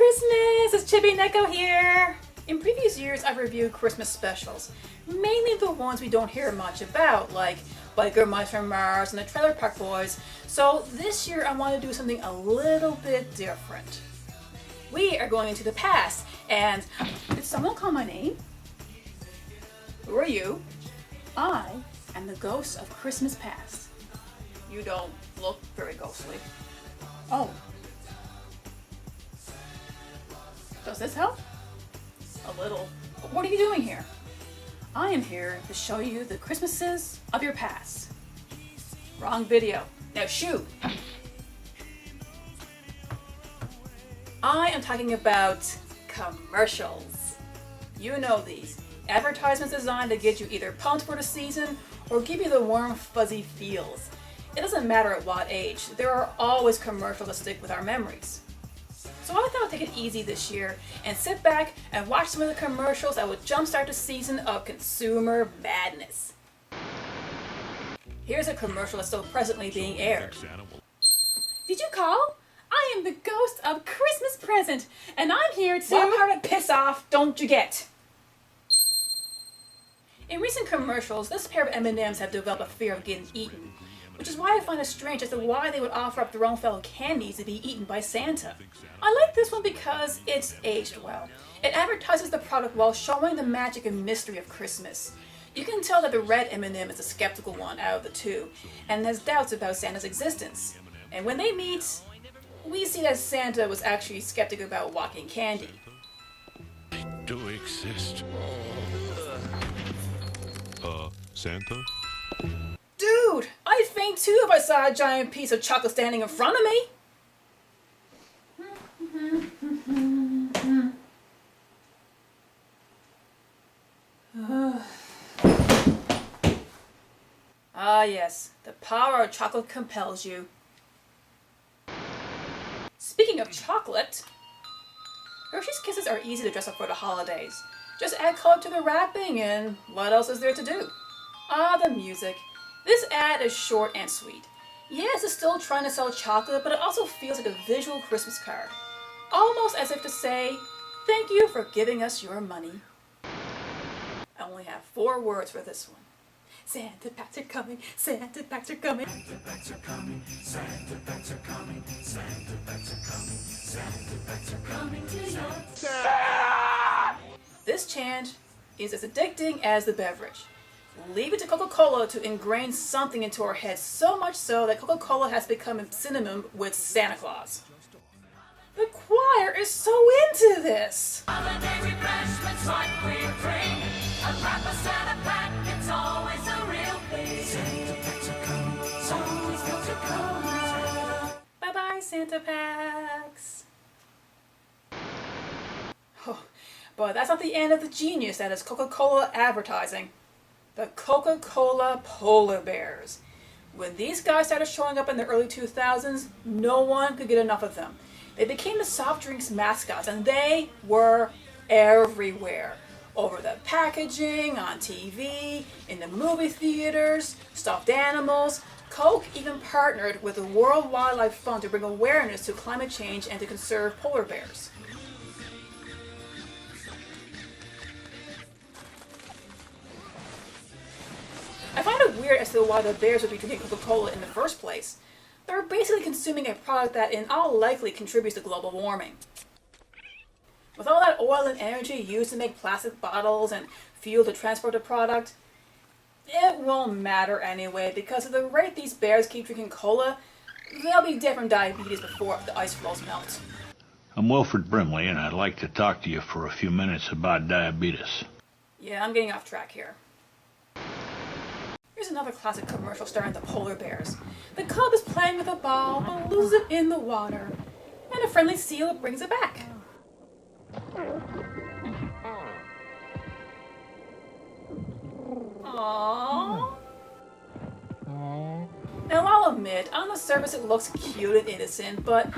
Christmas! It's Chibi Neko here! In previous years, I've reviewed Christmas specials, mainly the ones we don't hear much about, like Biker Mice from Mars and the Trailer Park Boys. So this year, I want to do something a little bit different. We are going into the past, and did someone call my name? Who are you? I am the ghost of Christmas past. You don't look very ghostly. Oh. Does this help? A little. But what are you doing here? I am here to show you the Christmases of your past. Wrong video. Now shoot! I am talking about commercials. You know these. Advertisements designed to get you either pumped for the season or give you the warm, fuzzy feels. It doesn't matter at what age, there are always commercials that stick with our memories. So I thought I'd take it easy this year and sit back and watch some of the commercials that would jumpstart the season of consumer madness. Here's a commercial that's still presently being aired. Did you call? I am the ghost of Christmas present, and I'm here to— What part of piss off don't you get? In recent commercials, this pair of M&Ms have developed a fear of getting eaten, which is why I find it strange as to why they would offer up their own fellow candies to be eaten by Santa. I like this one because it's aged well. It advertises the product while showing the magic and mystery of Christmas. You can tell that the red M&M is the skeptical one out of the two, and has doubts about Santa's existence. And when they meet, we see that Santa was actually skeptical about walking candy. I do exist. Santa? Dude, I'd faint too if I saw a giant piece of chocolate standing in front of me. Ah yes, the power of chocolate compels you. Speaking of chocolate, Hershey's Kisses are easy to dress up for the holidays. Just add color to the wrapping and what else is there to do? Ah, the music. This ad is short and sweet. Yes, it's still trying to sell chocolate, but it also feels like a visual Christmas card. Almost as if to say, thank you for giving us your money. I only have 4 words for this one. Santa packs are coming, Santa packs are coming. Santa packs are coming, Santa packs are coming, Santa packs are coming, Santa packs are coming to your... This chant is as addicting as the beverage. Leave it to Coca-Cola to ingrain something into our heads, so much so that Coca-Cola has become synonym with Santa Claus. The choir is so into this! Holiday refreshments like we bring. A proper Santa pack, it's always a real thing. Santa packs are coming, so always Coca-Cola. Bye-bye, Santa packs. Oh, but that's not the end of the genius that is Coca-Cola advertising. The Coca-Cola Polar Bears. When these guys started showing up in the early 2000s, no one could get enough of them. They became the soft drinks mascots, and they were everywhere. Over the packaging, on TV, in the movie theaters, stuffed animals. Coke even partnered with the World Wildlife Fund to bring awareness to climate change and to conserve polar bears. I find it weird as to why the bears would be drinking Coca-Cola in the first place. They're basically consuming a product that in all likelihood contributes to global warming. With all that oil and energy used to make plastic bottles and fuel to transport the product, it won't matter anyway, because at the rate these bears keep drinking cola, they'll be dead from diabetes before the ice floes melt. I'm Wilfred Brimley, and I'd like to talk to you for a few minutes about diabetes. Yeah, I'm getting off track here. Here's another classic commercial starring the polar bears. The cub is playing with a ball, but loses it in the water, and a friendly seal brings it back. Aww. Now I'll admit, on the surface it looks cute and innocent, but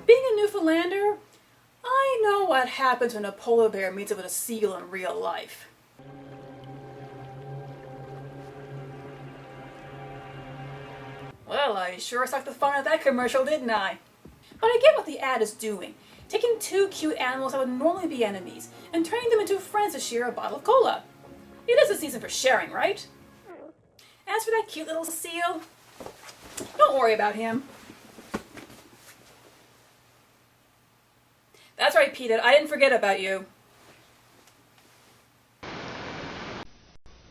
being a Newfoundlander, I know what happens when a polar bear meets up with a seal in real life. Well, I sure sucked the fun out of that commercial, didn't I? But I get what the ad is doing. taking two cute animals that would normally be enemies and turning them into friends to share a bottle of cola. It is the season for sharing, right? As for that cute little seal, don't worry about him. That's right, Peter, I didn't forget about you.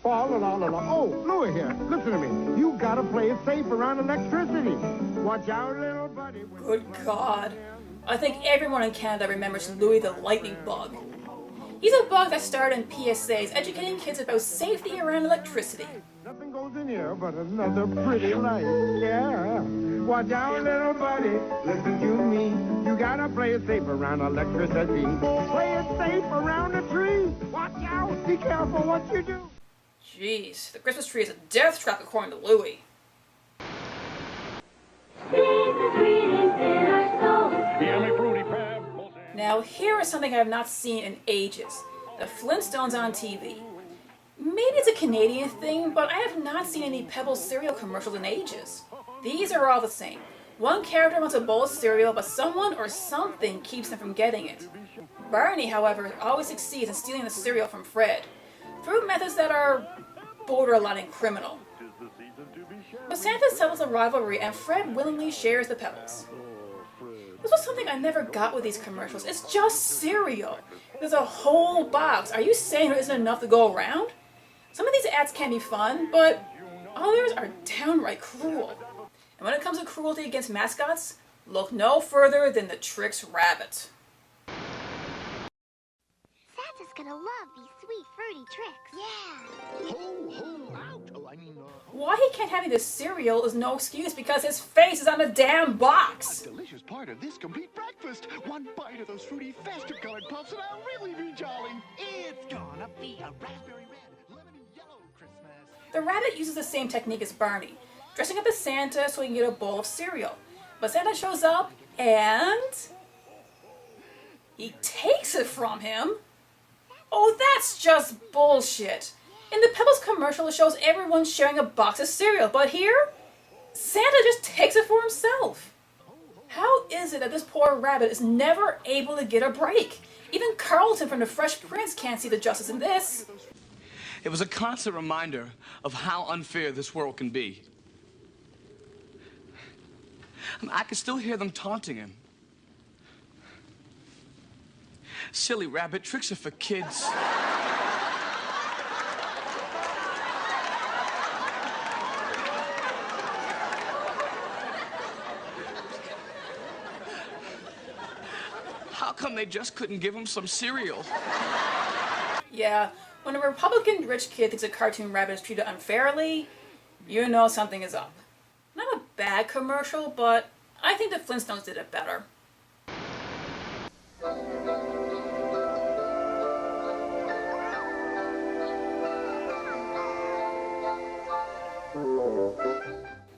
Oh, Louie here. Listen to me. You gotta play it safe around electricity. Watch out, little buddy. Good God. I think everyone in Canada remembers Louis the Lightning Bug. He's a bug that starred in PSAs educating kids about safety around electricity. Nothing goes in here but another pretty light. Yeah. Watch out, little buddy. Listen to me. You gotta play it safe around electricity. Play it safe around a tree. Watch out. Be careful what you do. Jeez, the Christmas tree is a death trap according to Louis. Now, here is something I have not seen in ages. The Flintstones on TV. Maybe it's a Canadian thing, but I have not seen any Pebbles cereal commercials in ages. These are all the same. One character wants a bowl of cereal, but someone or something keeps them from getting it. Barney, however, always succeeds in stealing the cereal from Fred, through methods that are borderline criminal. But Santa settles a rivalry and Fred willingly shares the pebbles. This was something I never got with these commercials. It's just cereal. There's a whole box. Are you saying there isn't enough to go around? Some of these ads can be fun, but others are downright cruel. And when it comes to cruelty against mascots, look no further than the Trix Rabbit. Santa's gonna love these sweet fruity tricks. Yeah. Ho, ho, out. Why he can't have any of this cereal is no excuse because his face is on the damn box. A delicious part of this complete breakfast. One bite of those fruity, faster-colored puffs and I'll really be jolly. It's gonna be a raspberry red, lemony yellow Christmas. The rabbit uses the same technique as Barney, dressing up as Santa so he can get a bowl of cereal. But Santa shows up and he takes it from him. Oh, that's just bullshit. In the Pebbles commercial, it shows everyone sharing a box of cereal, but here, Santa just takes it for himself. How is it that this poor rabbit is never able to get a break? Even Carlton from The Fresh Prince can't see the justice in this. It was a constant reminder of how unfair this world can be. I could still hear them taunting him. Silly rabbit, tricks are for kids. How come they just couldn't give him some cereal? Yeah, when a Republican rich kid thinks a cartoon rabbit is treated unfairly, you know something is up. Not a bad commercial, but I think the Flintstones did it better.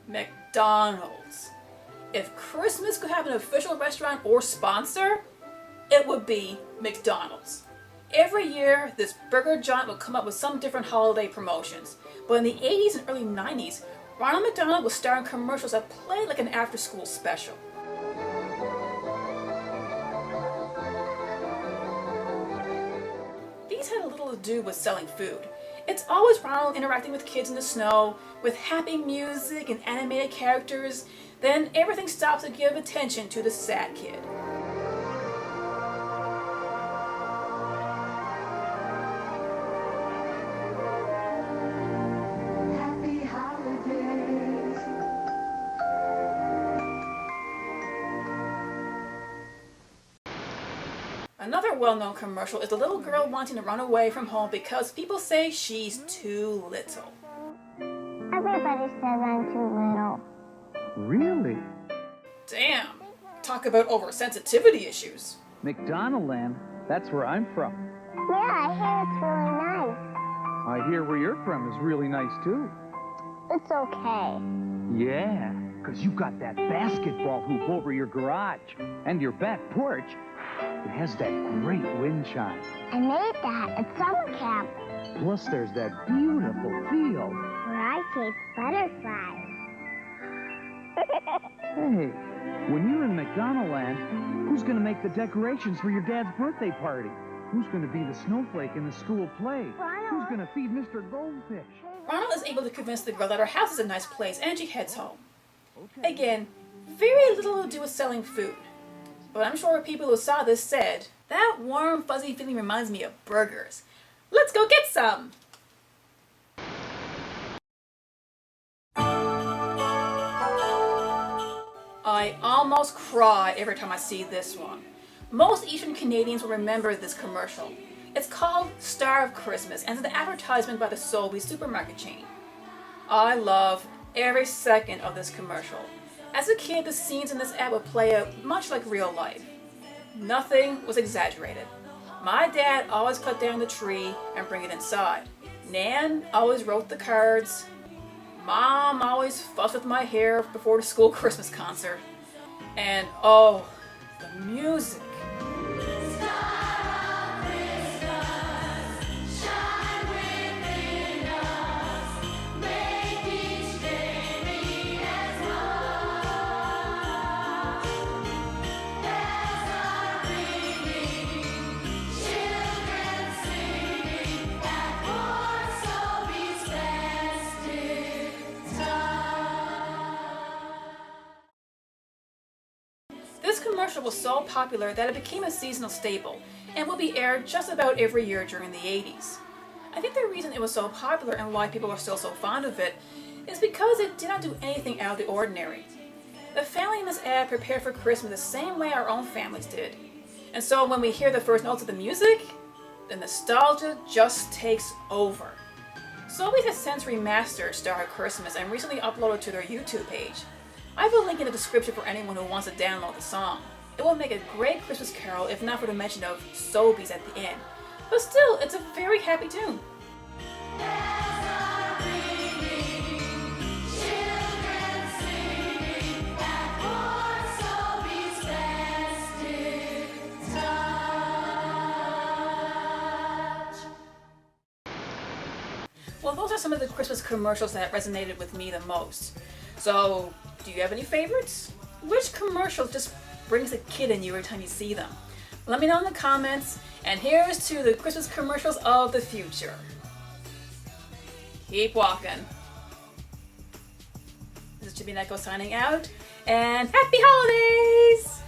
McDonald's. If Christmas could have an official restaurant or sponsor, it would be McDonald's. Every year, this burger giant will come up with some different holiday promotions. But in the 80s and early 90s, Ronald McDonald was starring commercials that played like an after-school special. These had a little to do with selling food. It's always Ronald interacting with kids in the snow, with happy music and animated characters. Then everything stops to give attention to the sad kid. Happy holidays. Another well-known commercial is the little girl wanting to run away from home because people say she's too little. Everybody says I'm too little. Really? Damn, talk about oversensitivity issues. McDonaldland? That's where I'm from. Yeah, I hear it's really nice. I hear where you're from is really nice, too. It's okay. Yeah, because you got that basketball hoop over your garage. And your back porch, it has that great wind chime. I made that at summer camp Plus, there's that beautiful field. where I chase butterflies. Hey, when you're in McDonaldland, Who's gonna make the decorations for your dad's birthday party? Who's gonna be the snowflake in the school play? Who's gonna feed Mr. Goldfish? Ronald is able to convince the girl that her house is a nice place, and she heads home. Again, very little to do with selling food. But I'm sure people who saw this said, that warm, fuzzy feeling reminds me of burgers. Let's go get some! I almost cry every time I see this one. Most Eastern Canadians will remember this commercial. It's called Star of Christmas and it's an advertisement by the Sobeys supermarket chain. I love every second of this commercial. As a kid, the scenes in this ad would play out much like real life. Nothing was exaggerated. My dad always cut down the tree and bring it inside. Nan always wrote the cards. Mom always fussed with my hair before the school Christmas concert. And oh, the music. This commercial was so popular that it became a seasonal staple and will be aired just about every year during the 80s. I think the reason it was so popular and why people are still so fond of it is because it did not do anything out of the ordinary. The family in this ad prepared for Christmas the same way our own families did. And so when we hear the first notes of the music, the nostalgia just takes over. Sobeys has since remastered Star of Christmas and recently uploaded to their YouTube page. I have a link in the description for anyone who wants to download the song. It will make a great Christmas carol if not for the mention of Sobeys at the end. But still, it's a very happy tune. Well, those are some of the Christmas commercials that resonated with me the most. So, do you have any favorites? Which commercial just brings a kid in you every time you see them? Let me know in the comments, and here's to the Christmas commercials of the future. Keep walking. This is Chibi Neko signing out, and happy holidays!